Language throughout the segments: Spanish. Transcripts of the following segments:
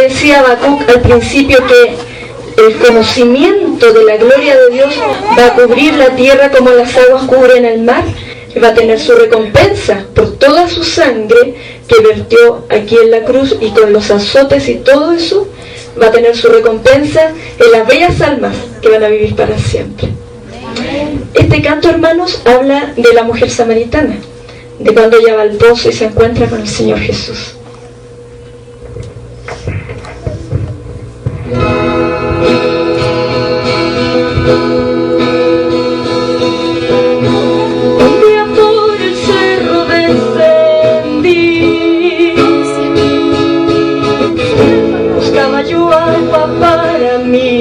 decía Habacuc al principio que el conocimiento de la gloria de Dios va a cubrir la tierra como las aguas cubren el mar, y va a tener su recompensa por toda su sangre que vertió aquí en la cruz, y con los azotes y todo eso va a tener su recompensa en las bellas almas que van a vivir para siempre. Este canto, hermanos, habla de la mujer samaritana, de cuando ella va al pozo y se encuentra con el Señor Jesús. Un día por el cerro descendí, buscaba yo agua para mí.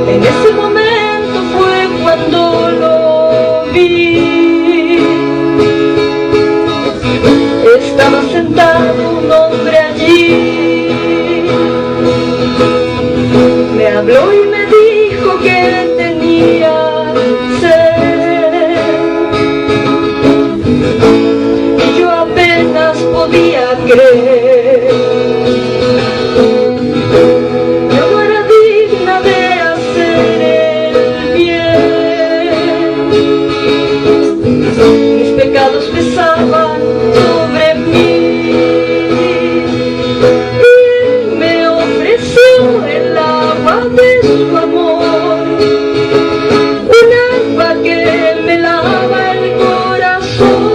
En ese momento fue cuando lo vi. Estaba sentado un hombre allí. Me habló y me dijo que tenía sed, y yo apenas podía creer. Yo no era digna de hacer el bien, mis pecados pesaban sobre mí, y me ofreció el agua de su amor, un agua que me lava el corazón,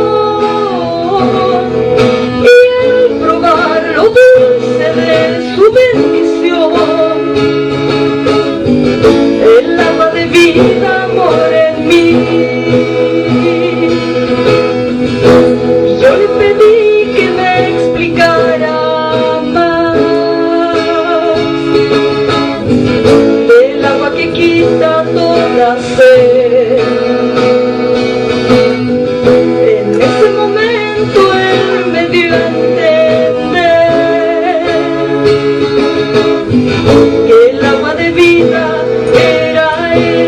y al probar lo dulce de su bendición, el agua de vida mora en mí. Y yo le pedí que me explicara más del agua que quita toda sed. En ese momento él me dio a entender que el agua de vida era él.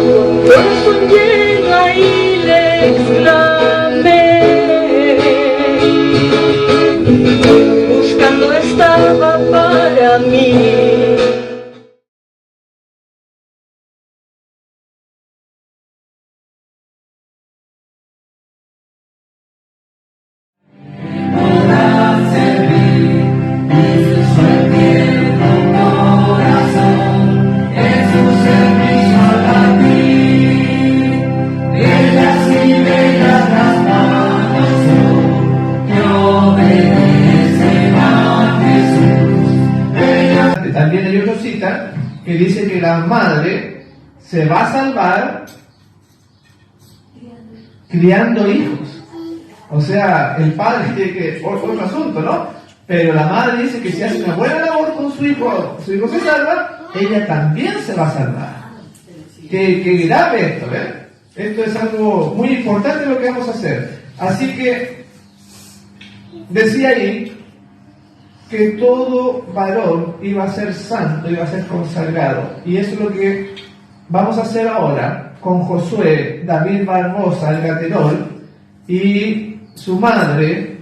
Con corazón lleno ahí le exclamé, buscando estaba para mí. También hay otra cita que dice que la madre se va a salvar criando hijos. O sea, el padre tiene que, otro asunto, ¿no? Pero la madre dice que si hace una buena labor con su hijo se salva, ella también se va a salvar. Qué grave esto, ¿eh? Esto es algo muy importante lo que vamos a hacer. Así que, decía ahí, que todo varón iba a ser santo, iba a ser consagrado. Y eso es lo que vamos a hacer ahora con Josué David Barbosa, el Gaterol, y su madre,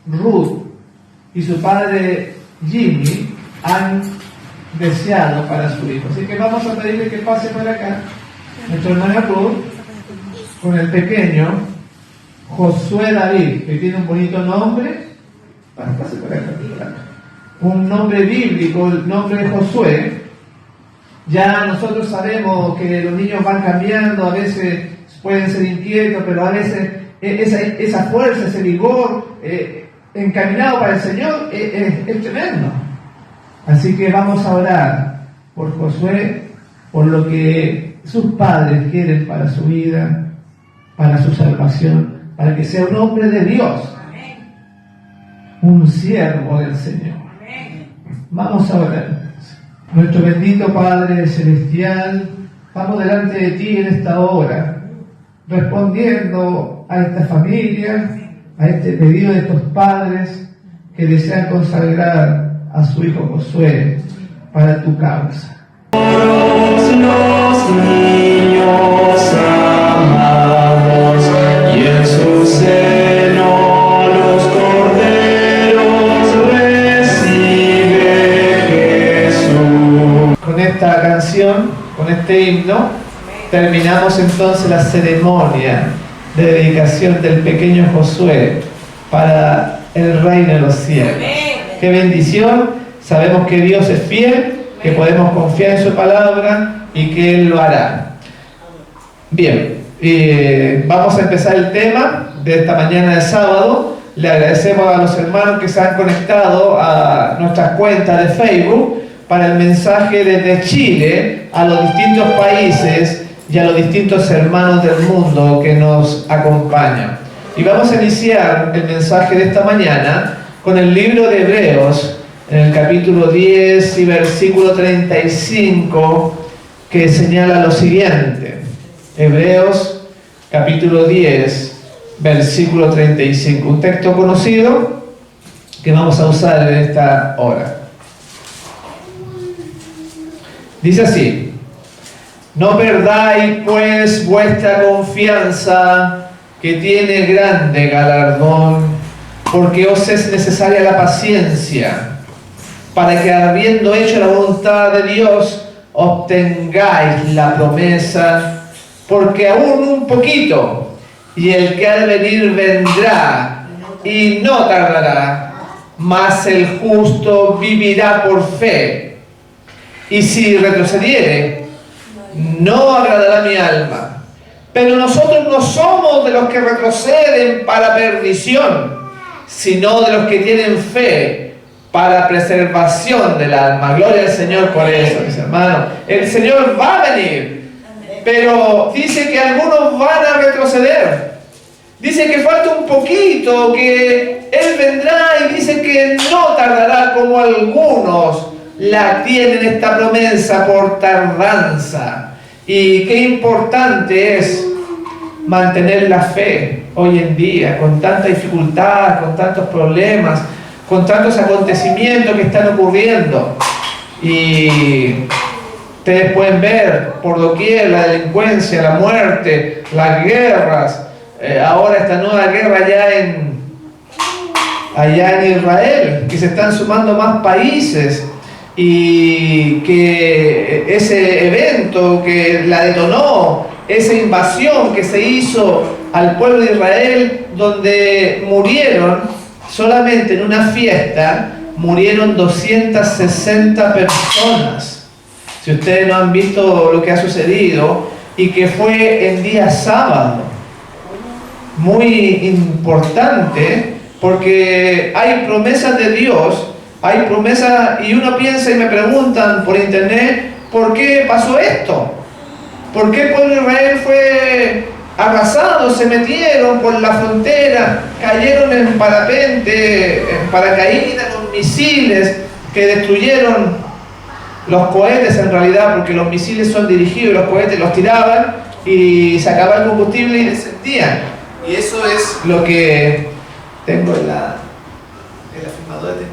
Ruth, y su padre, Jimmy, han deseado para su hijo. Así que vamos a pedirle que pase por acá nuestra hermana Ruth, con el pequeño Josué David, que tiene un bonito nombre. Pase por acá. Un nombre bíblico, el nombre de Josué. Ya nosotros sabemos que los niños van cambiando, a veces pueden ser inquietos, pero a veces esa fuerza, ese vigor encaminado para el Señor es tremendo. Así que vamos a orar por Josué, por lo que sus padres quieren para su vida, para su salvación, para que sea un hombre de Dios, un siervo del Señor. Vamos a orar. Nuestro bendito Padre Celestial, vamos delante de ti en esta hora, respondiendo a esta familia, a este pedido de estos padres que desean consagrar a su hijo Josué para tu causa. Los niños amados y en su seno este himno, terminamos entonces la ceremonia de dedicación del pequeño Josué para el reino de los cielos. ¡Qué bendición! Sabemos que Dios es fiel, que podemos confiar en su palabra y que Él lo hará. Bien, vamos a empezar el tema de esta mañana de sábado. Le agradecemos a los hermanos que se han conectado a nuestras cuentas de Facebook para el mensaje desde Chile a los distintos países y a los distintos hermanos del mundo que nos acompañan. Y vamos a iniciar el mensaje de esta mañana con el libro de Hebreos, en el capítulo 10 y versículo 35, que señala lo siguiente. Hebreos, capítulo 10, versículo 35. Un texto conocido que vamos a usar en esta hora. Dice así: no perdáis pues vuestra confianza, que tiene grande galardón, porque os es necesaria la paciencia, para que habiendo hecho la voluntad de Dios, obtengáis la promesa, porque aún un poquito, y el que ha de venir vendrá, y no tardará, mas el justo vivirá por fe. Y si retrocediere, no agradará mi alma. Pero nosotros no somos de los que retroceden para perdición, sino de los que tienen fe para preservación del alma. Gloria al Señor por eso, mis hermanos. El Señor va a venir, pero dice que algunos van a retroceder. Dice que falta un poquito, que Él vendrá, y dice que no tardará, como algunos la tienen esta promesa por tardanza. Y qué importante es mantener la fe hoy en día, con tanta dificultad, con tantos problemas, con tantos acontecimientos que están ocurriendo. Y ustedes pueden ver por doquier la delincuencia, la muerte, las guerras, ahora esta nueva guerra allá en Israel, que se están sumando más países, y que ese evento que la detonó, esa invasión que se hizo al pueblo de Israel, donde murieron solamente en una fiesta, murieron 260 personas. Si ustedes no han visto lo que ha sucedido, y que fue en día sábado, muy importante, porque hay promesas de Dios. Hay promesas, y uno piensa, y me preguntan por internet, ¿por qué pasó esto? ¿Por qué el pueblo de Israel fue arrasado? Se metieron por la frontera, cayeron en parapente, en paracaídas, con misiles que destruyeron los cohetes en realidad, porque los misiles son dirigidos, los cohetes los tiraban y se acababa el combustible y descendían. Y eso es lo que tengo en la firmadora de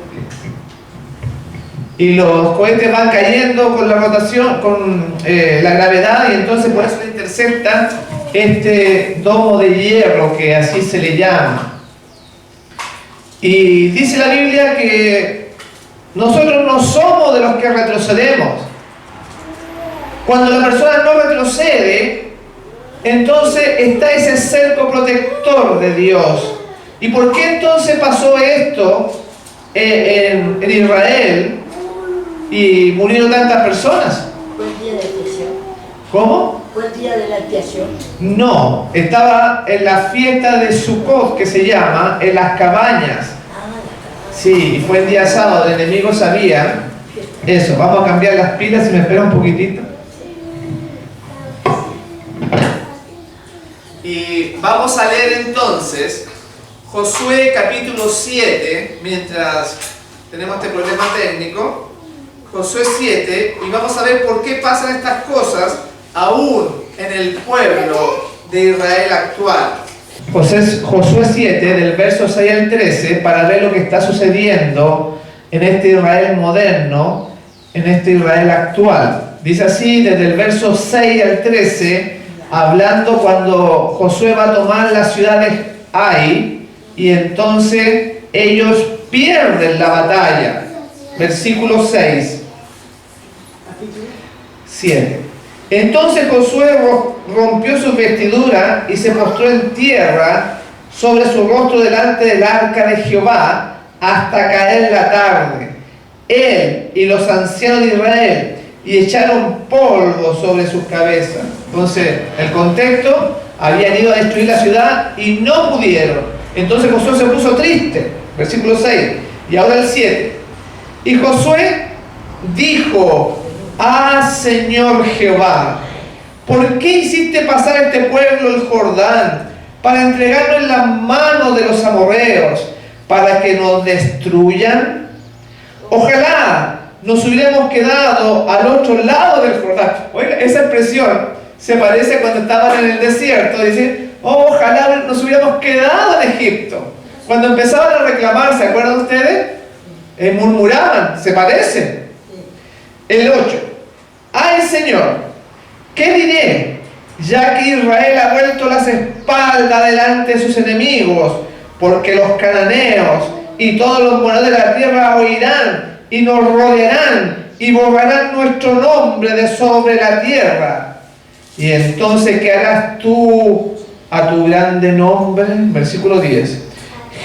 y los cohetes van cayendo con la rotación, con la gravedad, y entonces por eso le intercepta este domo de hierro, que así se le llama. Y dice la Biblia que nosotros no somos de los que retrocedemos. Cuando la persona no retrocede, entonces está ese cerco protector de Dios. ¿Y por qué entonces pasó esto en Israel? Y murieron tantas personas. ¿Fue el día de la expiación? ¿Cómo? ¿Fue el día de la expiación? No, estaba en la fiesta de Sukkot, que se llama, en las cabañas. Sí, y fue el día sábado, el enemigo sabía eso. Vamos a cambiar las pilas, si me espera un poquitito. Y vamos a leer entonces Josué capítulo 7, mientras tenemos este problema técnico. Josué 7, y vamos a ver por qué pasan estas cosas aún en el pueblo de Israel actual. Josué 7, del verso 6 al 13, para ver lo que está sucediendo en este Israel moderno, en este Israel actual. Dice así, desde el verso 6 al 13, hablando cuando Josué va a tomar la ciudad de Ai, y entonces ellos pierden la batalla. Versículo 6. 7. Entonces Josué rompió su vestidura y se postró en tierra sobre su rostro delante del arca de Jehová hasta caer la tarde. Él y los ancianos de Israel, y echaron polvo sobre sus cabezas. Entonces, el contexto, habían ido a destruir la ciudad y no pudieron. Entonces Josué se puso triste. Versículo 6. Y ahora el 7. Y Josué dijo: Señor Jehová, ¿por qué hiciste pasar este pueblo el Jordán para entregarlo en las manos de los amorreos, para que nos destruyan? Ojalá nos hubiéramos quedado al otro lado del Jordán. Oiga, esa expresión se parece cuando estaban en el desierto. Dicen: ojalá nos hubiéramos quedado en Egipto. Cuando empezaban a reclamar, ¿se acuerdan ustedes? Murmuraban, se parece. El 8. ¡Ay, Señor! ¿Qué diré? Ya que Israel ha vuelto las espaldas delante de sus enemigos, porque los cananeos y todos los moradores de la tierra oirán y nos rodearán y borrarán nuestro nombre de sobre la tierra. Y entonces, ¿qué harás tú a tu grande nombre? Versículo 10.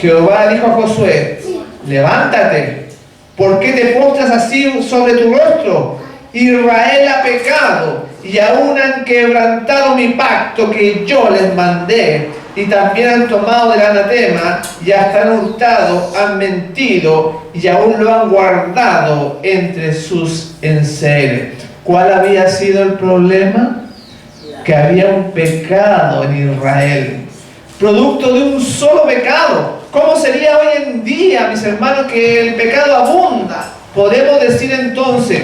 Jehová dijo a Josué: levántate, ¿por qué te postras así sobre tu rostro? Israel ha pecado y aún han quebrantado mi pacto que yo les mandé, y también han tomado del anatema y hasta han hurtado, han mentido y aún lo han guardado entre sus enseres. ¿Cuál había sido el problema? Que había un pecado en Israel, producto de un solo pecado. ¿Cómo sería hoy en día, mis hermanos, que el pecado abunda? Podemos decir entonces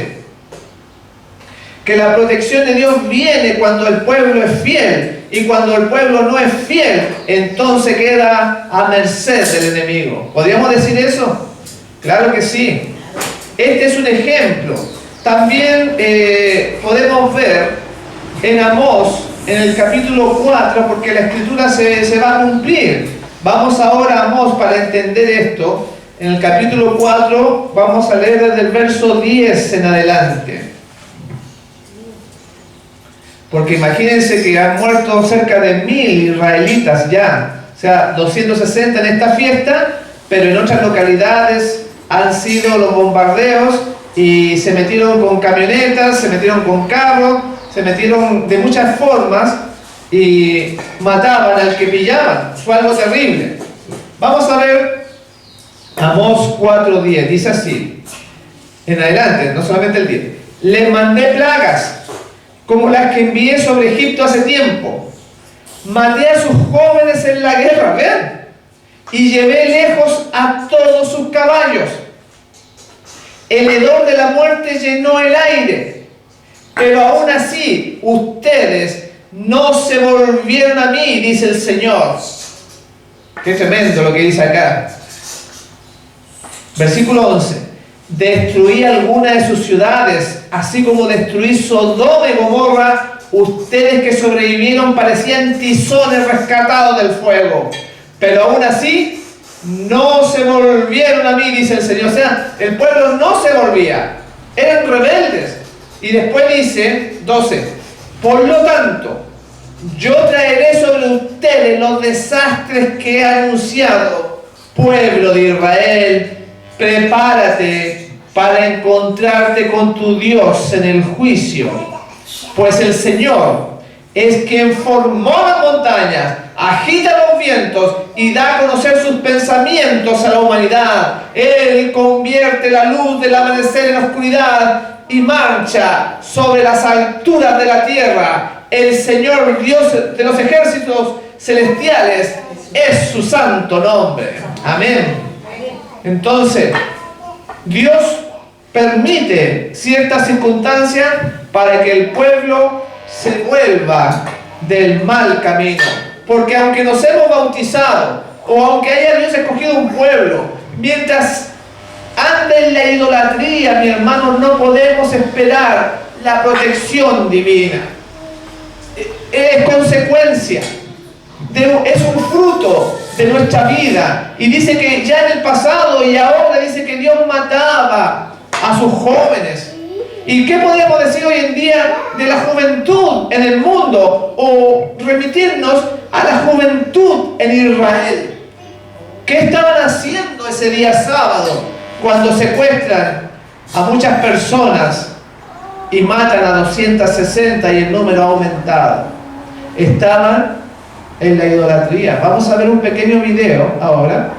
que la protección de Dios viene cuando el pueblo es fiel, y cuando el pueblo no es fiel, entonces queda a merced del enemigo. ¿Podríamos decir eso? Claro que sí. Este es un ejemplo. También podemos ver en Amós, en el capítulo 4, porque la escritura se va a cumplir. Vamos ahora a Amós para entender esto. En el capítulo 4 vamos a leer desde el verso 10 en adelante. Porque imagínense que han muerto cerca de 1000 israelitas ya. O sea, 260 en esta fiesta, pero en otras localidades han sido los bombardeos y se metieron con camionetas, se metieron con carros, se metieron de muchas formas y mataban al que pillaban. Fue algo terrible. Vamos a ver Amós 4:10. Dice así, en adelante, no solamente el 10. Les mandé plagas como las que envié sobre Egipto hace tiempo. Maté a sus jóvenes en la guerra, ¿ven? Y llevé lejos a todos sus caballos. El hedor de la muerte llenó el aire. Pero aún así, ustedes no se volvieron a mí, dice el Señor. Qué tremendo lo que dice acá. Versículo 11. Destruí algunas de sus ciudades, así como destruí Sodoma y Gomorra. Ustedes que sobrevivieron parecían tizones rescatados del fuego, pero aún así no se volvieron a mí, dice el Señor. O sea, el pueblo no se volvía, eran rebeldes. Y después dice 12: por lo tanto, yo traeré sobre ustedes los desastres que he anunciado. Pueblo de Israel, prepárate para encontrarte con tu Dios en el juicio, pues el Señor es quien formó las montañas, agita los vientos y da a conocer sus pensamientos a la humanidad. Él convierte la luz del amanecer en oscuridad y marcha sobre las alturas de la tierra. El Señor Dios de los ejércitos celestiales es su santo nombre. Amén. Entonces, Dios permite ciertas circunstancias para que el pueblo se vuelva del mal camino. Porque aunque nos hemos bautizado, o aunque haya Dios escogido un pueblo, mientras ande en la idolatría, mi hermano, no podemos esperar la protección divina. Es consecuencia, es un fruto de nuestra vida. Y dice que ya en el pasado y ahora dice que Dios mataba a sus jóvenes. ¿Y qué podríamos decir hoy en día de la juventud en el mundo? O remitirnos a la juventud en Israel. ¿Qué estaban haciendo ese día sábado cuando secuestran a muchas personas y matan a 260 y el número ha aumentado? Estaban en la idolatría. Vamos a ver un pequeño video ahora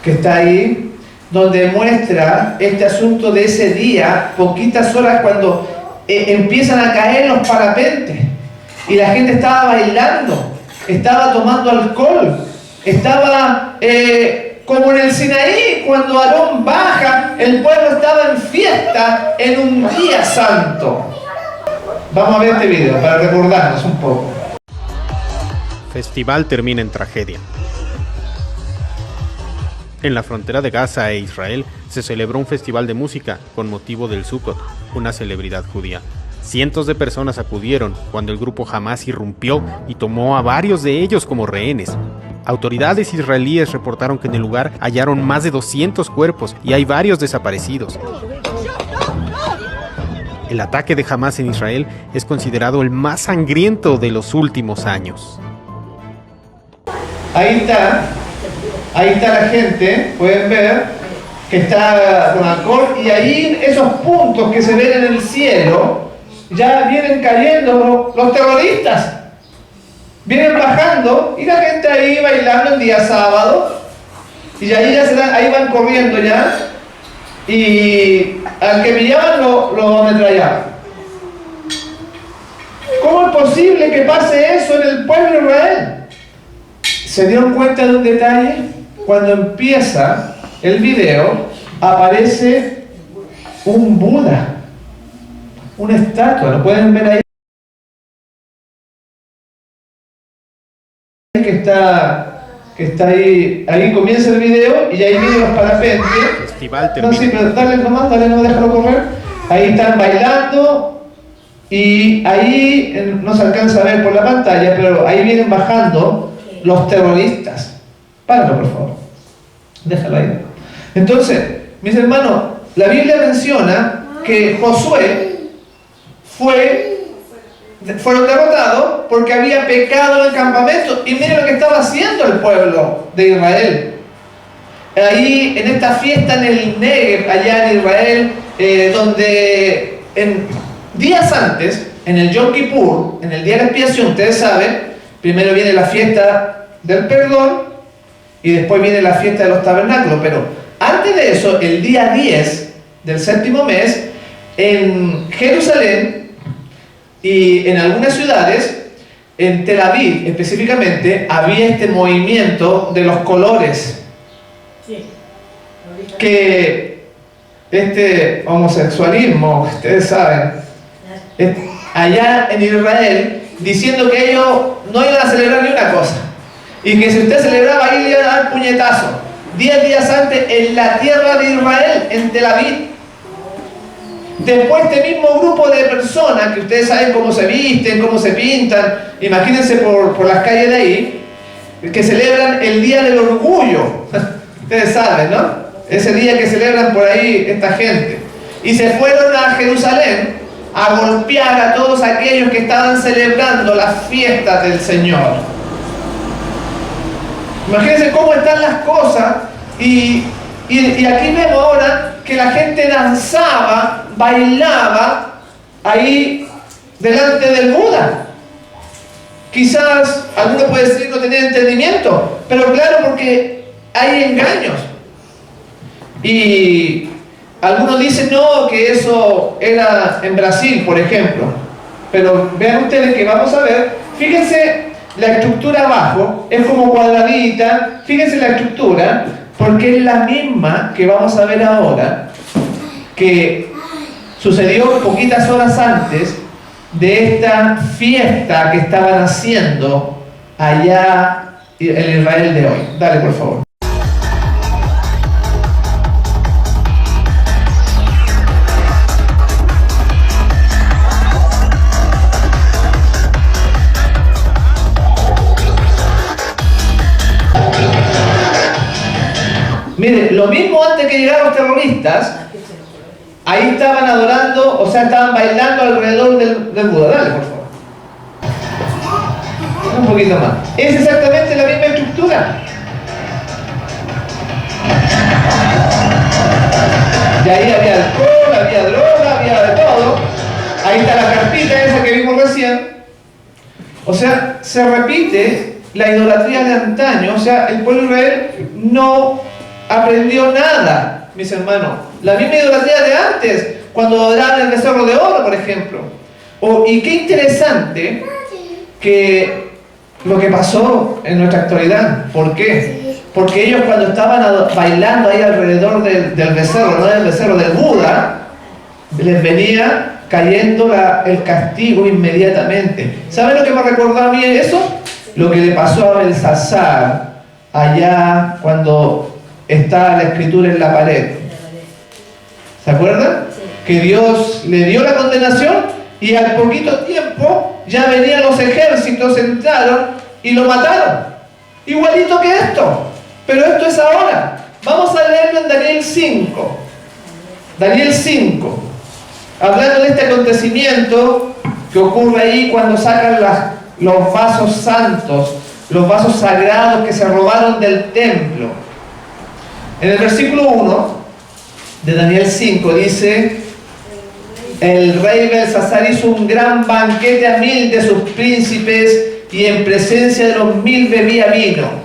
que está ahí, donde muestra este asunto de ese día, poquitas horas cuando empiezan a caer los parapentes y la gente estaba bailando, estaba tomando alcohol, estaba como en el Sinaí, cuando Aarón baja, el pueblo estaba en fiesta en un día santo. Vamos a ver este video para recordarnos un poco. Festival termina en tragedia. En la frontera de Gaza e Israel se celebró un festival de música con motivo del Sukkot, una celebridad judía. Cientos de personas acudieron cuando el grupo Hamás irrumpió y tomó a varios de ellos como rehenes. Autoridades israelíes reportaron que en el lugar hallaron más de 200 cuerpos y hay varios desaparecidos. El ataque de Hamás en Israel es considerado el más sangriento de los últimos años. Ahí está la gente, pueden ver que está con alcohol, y ahí esos puntos que se ven en el cielo, ya vienen cayendo los terroristas. Vienen bajando y la gente ahí bailando el día sábado, y ahí ahí van corriendo ya, y al que pillaban lo ametrallaban. ¿Cómo es posible que pase eso en el pueblo de Israel? ¿Se dieron cuenta de un detalle? Cuando empieza el video, aparece un Buda, una estatua, ¿lo pueden ver ahí? Que está ahí comienza el video y ahí vienen los parapentes. Festival No, sí, pero dale nomás, no déjalo correr. Ahí están bailando y ahí no se alcanza a ver por la pantalla, pero ahí vienen bajando los terroristas. Páralo, por favor. Déjalo ahí. Entonces, mis hermanos, la Biblia menciona que Josué fueron derrotados porque había pecado en el campamento. Y miren lo que estaba haciendo el pueblo de Israel. Ahí, en esta fiesta en el Negev, allá en Israel, donde días antes, en el Yom Kippur, en el día de la expiación, ustedes saben, primero viene la fiesta del perdón y después viene la fiesta de los tabernáculos. Pero antes de eso, el día 10 del séptimo mes, en Jerusalén y en algunas ciudades, en Tel Aviv específicamente, había este movimiento de los colores. Que este homosexualismo, ustedes saben, allá en Israel, diciendo que ellos no iban a celebrar ni una cosa, y que si usted celebraba ahí le iban a dar puñetazo. 10 días antes, en la tierra de Israel, en Tel Aviv. Después este mismo grupo de personas, que ustedes saben cómo se visten, cómo se pintan, imagínense por las calles de ahí, que celebran el Día del Orgullo. Ustedes saben, ¿no? Ese día que celebran por ahí esta gente. Y se fueron a Jerusalén a golpear a todos aquellos que estaban celebrando las fiestas del Señor. Imagínense cómo están las cosas. Y aquí vemos ahora que la gente danzaba, bailaba ahí delante del Buda. Quizás alguno puede decir no tenía entendimiento, pero claro, porque hay engaños. Y algunos dicen no, que eso era en Brasil, por ejemplo. Pero vean ustedes que vamos a ver, fíjense la estructura abajo, es como cuadradita, fíjense la estructura, porque es la misma que vamos a ver ahora, que sucedió poquitas horas antes de esta fiesta que estaban haciendo allá en Israel de hoy. Dale, por favor. Mire, lo mismo antes que llegaran los terroristas, ahí estaban adorando, o sea, estaban bailando alrededor del Buda. Dale, por favor. Un poquito más. Es exactamente la misma estructura. Y ahí había alcohol, había droga, había de todo. Ahí está la cartita esa que vimos recién. O sea, se repite la idolatría de antaño. O sea, el pueblo de Israel no aprendió nada, mis hermanos. La misma idolatría de antes, cuando adoraban el becerro de oro, por ejemplo. Y qué interesante que lo que pasó en nuestra actualidad. ¿Por qué? Porque ellos cuando estaban bailando ahí alrededor del becerro, no del becerro, del Buda, les venía cayendo el castigo inmediatamente. ¿Saben lo que me recordó a mí eso? Lo que le pasó a Belsasar allá cuando está la escritura en la pared. ¿Se acuerdan? Que Dios le dio la condenación y al poquito tiempo ya venían los ejércitos, entraron y lo mataron. Igualito que esto. Pero esto es ahora. Vamos a leerlo en Daniel 5. Daniel 5. Hablando de este acontecimiento que ocurre ahí cuando sacan los vasos santos, los vasos sagrados que se robaron del templo. En el versículo 1 de Daniel 5 dice: el rey Belsasar hizo un gran banquete a 1000 de sus príncipes y en presencia de los 1000 bebía vino.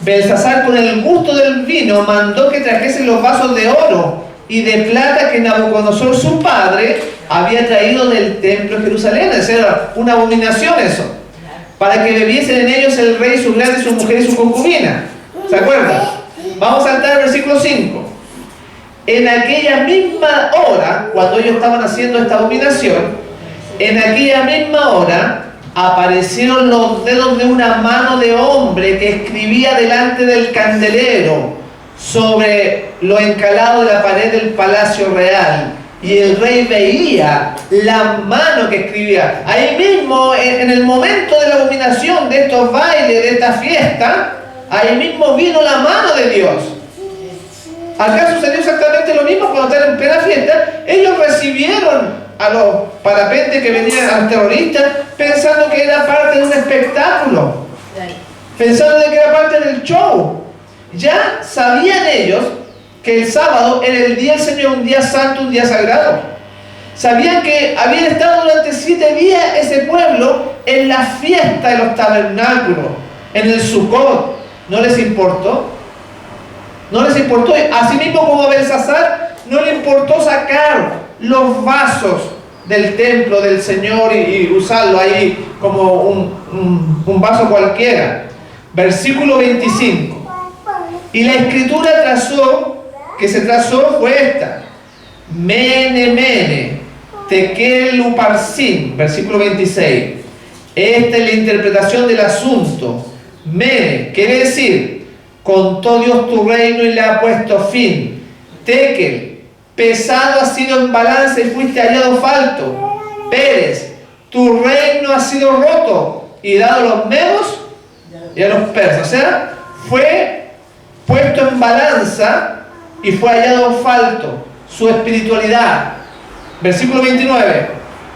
Belsasar, con el gusto del vino, mandó que trajesen los vasos de oro y de plata que Nabucodonosor, su padre, había traído del templo de Jerusalén. Esa era una abominación eso. Para que bebiesen en ellos el rey, su grande, su mujer y su concubina. ¿Se acuerdan? Vamos a saltar al versículo 5. En aquella misma hora, cuando ellos estaban haciendo esta abominación, en aquella misma hora aparecieron los dedos de una mano de hombre que escribía delante del candelero sobre lo encalado de la pared del palacio real. Y el rey veía la mano que escribía. Ahí mismo, en el momento de la abominación, de estos bailes, de esta fiesta, ahí mismo vino la mano de Dios. Acá sucedió exactamente lo mismo cuando estaban en plena fiesta. Ellos recibieron a los parapentes que venían, a los terroristas, pensando que era parte de un espectáculo, pensando de que era parte del show. Ya sabían ellos que el sábado era el día del Señor, un día santo, un día sagrado. Sabían que habían estado durante 7 días ese pueblo en la fiesta de los tabernáculos, en el Sukkot. ¿No les importó? No les importó. Así mismo como a Belsasar no le importó sacar los vasos del templo del Señor y usarlo ahí como un vaso cualquiera. Versículo 25. Y la escritura que se trazó fue esta: Mene, Mene, Tekel Uparsin. Versículo 26. Esta es la interpretación del asunto. Mene quiere decir: contó Dios tu reino y le ha puesto fin. Tekel, pesado ha sido en balanza y fuiste hallado falto. Pérez, tu reino ha sido roto y dado a los medos y a los persas. O sea, fue puesto en balanza y fue hallado falto su espiritualidad. Versículo 29.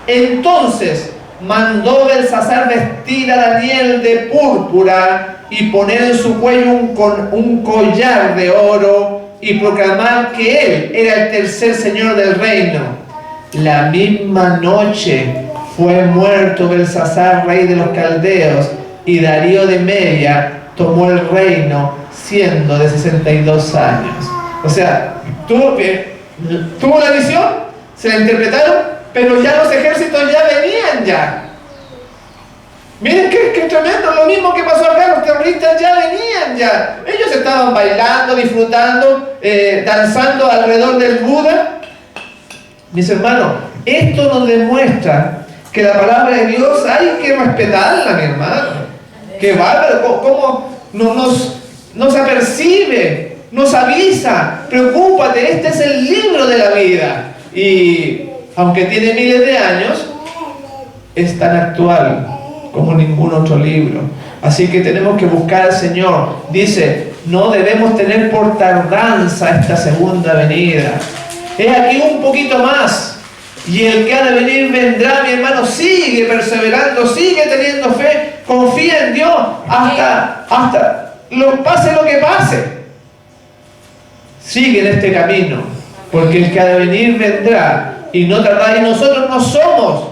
Entonces mandó Belsasar vestir a Daniel de púrpura y poner en su cuello un collar de oro y proclamar que él era el tercer señor del reino. La misma noche fue muerto Belsasar, rey de los caldeos, y Darío de Media tomó el reino siendo de 62 años. O sea, tuvo la visión, se la interpretaron, pero ya los ejércitos ya venían ya. Miren qué tremendo, lo mismo que pasó acá, los terroristas ya venían ya. Ellos estaban bailando, disfrutando, danzando alrededor del Buda. Mis hermanos, esto nos demuestra que la palabra de Dios hay que respetarla, mi hermano. Qué bárbaro, cómo nos apercibe, nos avisa, preocúpate, este es el libro de la vida. Y aunque tiene miles de años, es tan actual como ningún otro libro. Así que tenemos que buscar al Señor. Dice, no debemos tener por tardanza esta segunda venida. Es aquí un poquito más. Y el que ha de venir vendrá, mi hermano. Sigue perseverando, sigue teniendo fe, confía en Dios hasta pase lo que pase. Sigue en este camino, porque el que ha de venir vendrá y no tardará. Y nosotros no somos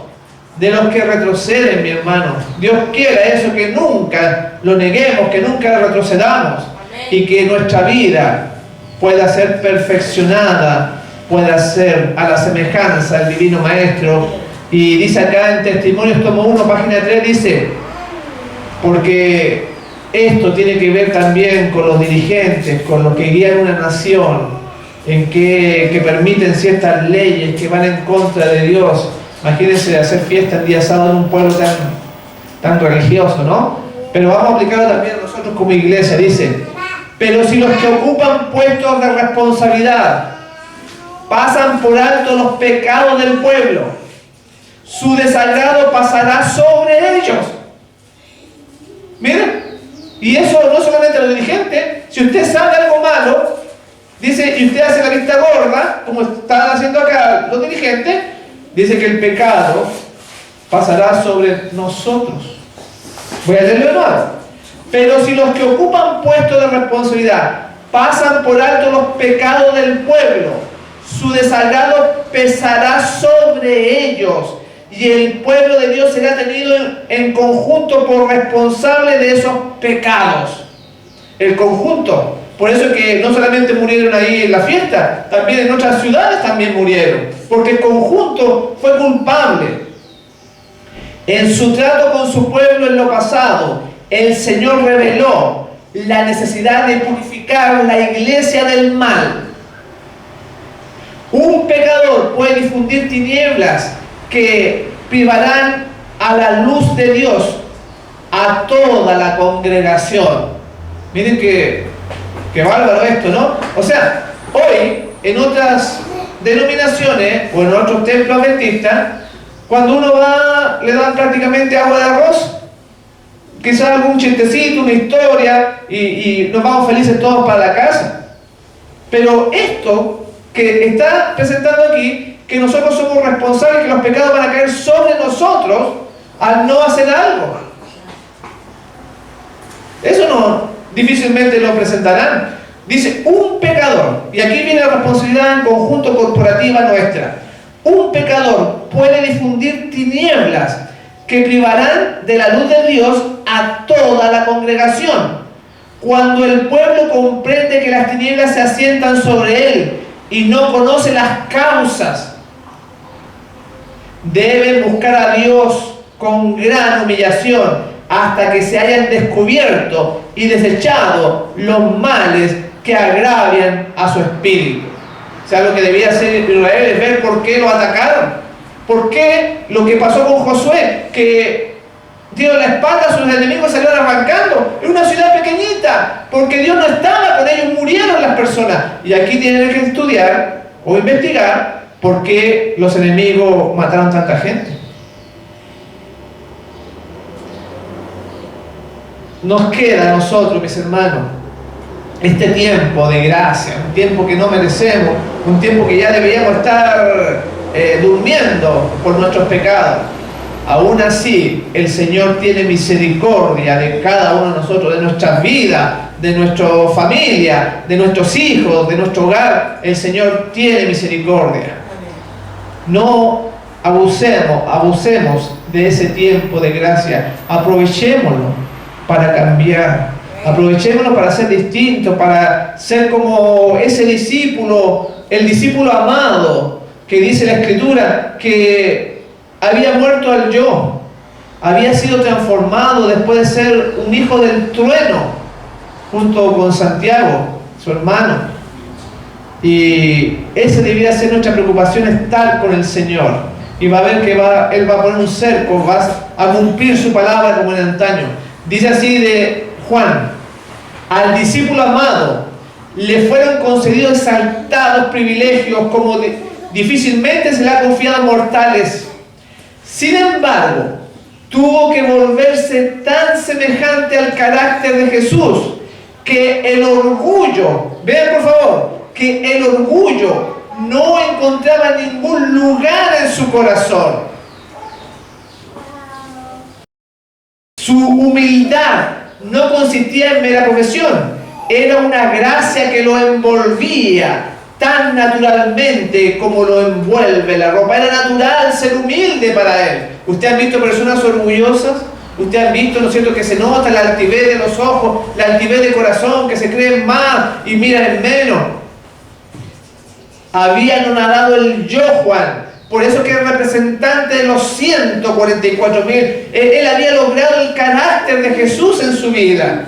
de los que retroceden, mi hermano. Dios quiera eso, que nunca lo neguemos, que nunca retrocedamos. Y que nuestra vida pueda ser perfeccionada, pueda ser a la semejanza del Divino Maestro. Y dice acá en Testimonios, tomo 1, página 3, dice, porque esto tiene que ver también con los dirigentes, con los que guían una nación, en que permiten ciertas leyes que van en contra de Dios. Imagínense hacer fiesta el día sábado en un pueblo tan religioso, ¿no? Pero vamos a aplicarlo también a nosotros como iglesia. Dice, pero si los que ocupan puestos de responsabilidad pasan por alto los pecados del pueblo, su desagrado pasará sobre ellos. Miren, y eso no solamente a los dirigentes. Si usted sabe algo malo, dice, y usted hace la vista gorda, como están haciendo acá los dirigentes, dice que el pecado pasará sobre nosotros. Voy a leerlo de nuevo. Pero si los que ocupan puestos de responsabilidad pasan por alto los pecados del pueblo, su desagrado pesará sobre ellos, y el pueblo de Dios será tenido en conjunto por responsable de esos pecados. El conjunto. Por eso que no solamente murieron ahí en la fiesta, también en otras ciudades también murieron, porque el conjunto fue culpable. En su trato con su pueblo en lo pasado, el Señor reveló la necesidad de purificar la iglesia del mal. Un pecador puede difundir tinieblas que privarán a la luz de Dios a toda la congregación. Miren que bárbaro esto, ¿no? O sea, hoy en otras denominaciones o en otros templos adventistas, cuando uno va, le dan prácticamente agua de arroz, quizás algún chistecito, una historia, y nos vamos felices todos para la casa. Pero esto que está presentando aquí, que nosotros somos responsables, que los pecados van a caer sobre nosotros al no hacer algo. Eso no, difícilmente lo presentarán. Dice, un pecador, y aquí viene la responsabilidad en conjunto corporativa nuestra. Un pecador puede difundir tinieblas que privarán de la luz de Dios a toda la congregación. Cuando el pueblo comprende que las tinieblas se asientan sobre él y no conoce las causas, deben buscar a Dios con gran humillación hasta que se hayan descubierto y desechado los males que agravian a su espíritu. O sea, lo que debía hacer Israel es ver por qué lo atacaron. ¿Por qué lo que pasó con Josué? Que dio la espalda a sus enemigos y salieron arrancando. Es una ciudad pequeñita, porque Dios no estaba con ellos, murieron las personas. Y aquí tienen que estudiar o investigar por qué los enemigos mataron tanta gente. Nos queda a nosotros, mis hermanos, este tiempo de gracia, un tiempo que no merecemos, un tiempo que ya deberíamos estar durmiendo por nuestros pecados. Aún así, el Señor tiene misericordia de cada uno de nosotros, de nuestras vidas, de nuestra familia, de nuestros hijos, de nuestro hogar. El Señor tiene misericordia. No abusemos de ese tiempo de gracia. Aprovechémoslo para cambiar. Aprovechémoslo para ser distintos, para ser como ese discípulo, el discípulo amado, que dice la Escritura que había muerto al yo, había sido transformado después de ser un hijo del trueno, junto con Santiago, su hermano. Y ese debía ser nuestra preocupación, estar con el Señor. Y va a ver que Él va a poner un cerco, va a cumplir su palabra como en antaño. Dice así de Juan: al discípulo amado le fueron concedidos exaltados privilegios como difícilmente se le ha confiado a mortales. Sin embargo, tuvo que volverse tan semejante al carácter de Jesús que el orgullo, vean por favor, que el orgullo no encontraba ningún lugar en su corazón. Su humildad no consistía en mera profesión, era una gracia que lo envolvía tan naturalmente como lo envuelve la ropa. Era natural ser humilde para él. ¿Usted ha visto personas orgullosas? ¿Usted ha visto, ¿no es cierto?, que se nota la altivez de los ojos, la altivez de corazón, que se creen más y miran en menos? Había anonadado el yo, Juan. Por eso que es representante de los 144.000. Él había logrado el carácter de Jesús en su vida.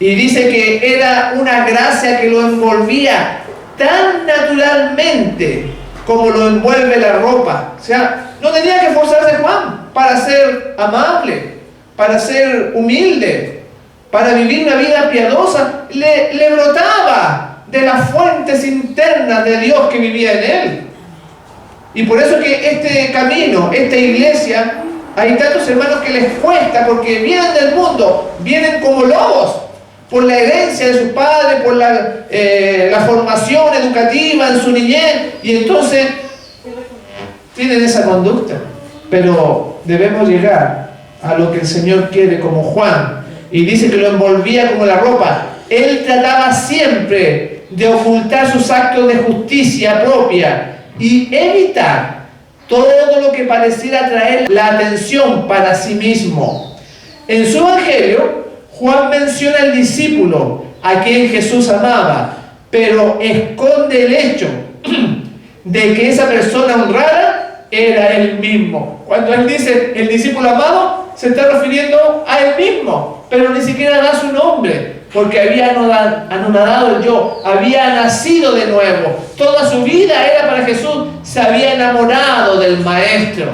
Y dice que era una gracia que lo envolvía tan naturalmente como lo envuelve la ropa. O sea, no tenía que esforzarse Juan para ser amable, para ser humilde, para vivir una vida piadosa. Le brotaba de las fuentes internas de Dios que vivía en él. Y por eso que este camino, esta iglesia, hay tantos hermanos que les cuesta porque vienen del mundo, vienen como lobos, por la herencia de sus padres, por la formación educativa en su niñez, y entonces tienen esa conducta. Pero debemos llegar a lo que el Señor quiere, como Juan, y dice que lo envolvía como la ropa. Él trataba siempre de ocultar sus actos de justicia propia y evitar todo lo que pareciera atraer la atención para sí mismo. En su evangelio, Juan menciona al discípulo a quien Jesús amaba, pero esconde el hecho de que esa persona honrada era él mismo. Cuando él dice el discípulo amado, se está refiriendo a él mismo, pero ni siquiera da su nombre, porque había anonadado el yo, había nacido de nuevo. Toda su vida era para Jesús, se había enamorado del Maestro.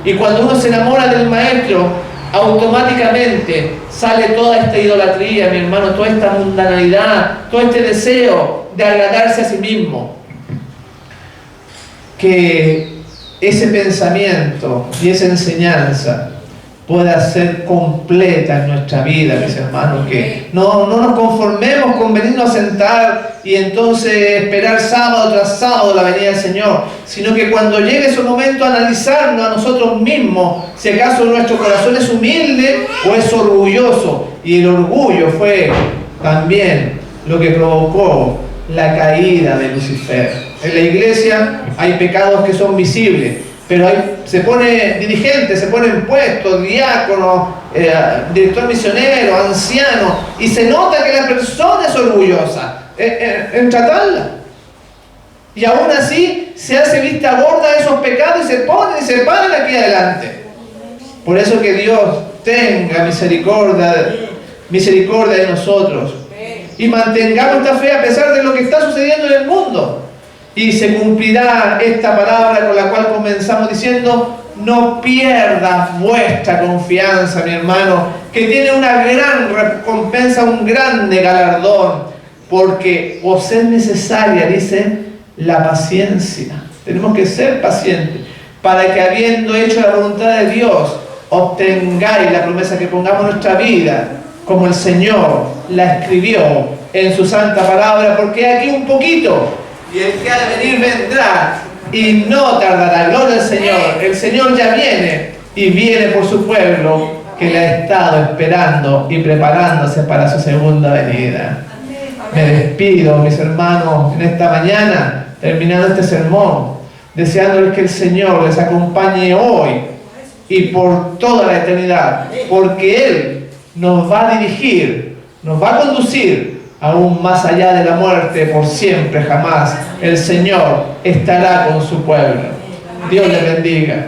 Y cuando uno se enamora del Maestro, automáticamente sale toda esta idolatría, mi hermano, toda esta mundanalidad, todo este deseo de agradarse a sí mismo. Que ese pensamiento y esa enseñanza pueda ser completa en nuestra vida, mis hermanos, que no nos conformemos con venirnos a sentar y entonces esperar sábado tras sábado la venida del Señor, sino que cuando llegue ese momento analizarnos a nosotros mismos, si acaso nuestro corazón es humilde o es orgulloso. Y el orgullo fue también lo que provocó la caída de Lucifer. En la iglesia hay pecados que son visibles, pero se pone dirigente, se ponen puestos, diácono, director misionero, anciano, y se nota que la persona es orgullosa en tratarla. Y aún así se hace vista gorda de esos pecados y se ponen y se paran aquí adelante. Por eso que Dios tenga misericordia de nosotros y mantengamos esta fe a pesar de lo que está sucediendo en el mundo. Y se cumplirá esta palabra con la cual comenzamos diciendo: no pierdas vuestra confianza, mi hermano, que tiene una gran recompensa, un grande galardón, porque os es necesaria, dice, la paciencia. Tenemos que ser pacientes para que, habiendo hecho la voluntad de Dios, obtengáis la promesa, que pongamos nuestra vida como el Señor la escribió en su santa palabra, porque aquí un poquito, y el que ha de venir vendrá y no tardará. Gloria al Señor. El Señor ya viene y viene por su pueblo que le ha estado esperando y preparándose para su segunda venida. Me despido, mis hermanos, en esta mañana, terminando este sermón, deseándoles que el Señor les acompañe hoy y por toda la eternidad, porque Él nos va a dirigir, nos va a conducir aún más allá de la muerte, por siempre, jamás. El Señor estará con su pueblo. Dios les bendiga.